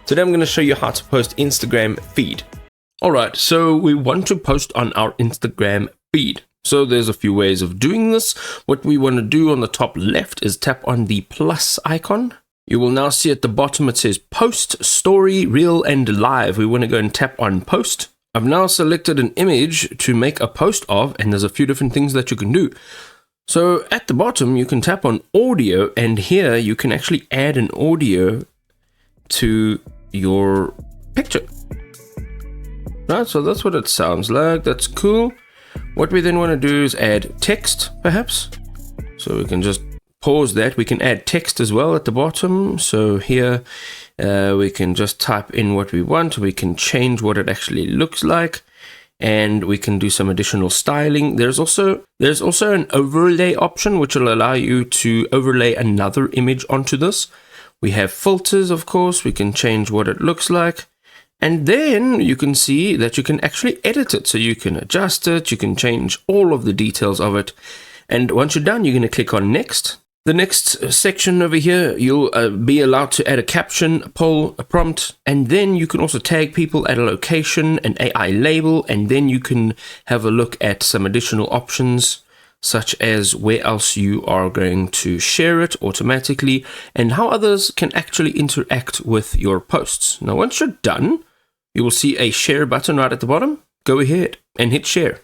Today I'm going to show you how to post Instagram feed. Alright, so we want to post on our Instagram feed. So there's a few ways of doing this. What we want to do on the top left is tap on the plus icon. You will now see at the bottom it says post, story, reel and live. We want to go and tap on post. I've now selected an image to make a post of, and there's a few different things that you can do. So at the bottom you can tap on audio, and here you can actually add an audio to your picture. Right, so that's what it sounds like. That's cool. What we then want to do is add text, perhaps. So we can just pause that. We can add text as well at the bottom. So here we can just type in what we want. We can change what it actually looks like, and we can do some additional styling. There's also an overlay option, which will allow you to overlay another image onto this. We have filters, of course. We can change what it looks like. And then you can see that you can actually edit it. So you can adjust it. You can change all of the details of it. And once you're done, you're going to click on next. The next section over here, you'll be allowed to add a caption, a poll, a prompt. And then you can also tag people, add a location, an AI label. And then you can have a look at some additional options, such as where else you are going to share it automatically and how others can actually interact with your posts. Now, once you're done, you will see a share button right at the bottom. Go ahead and hit share.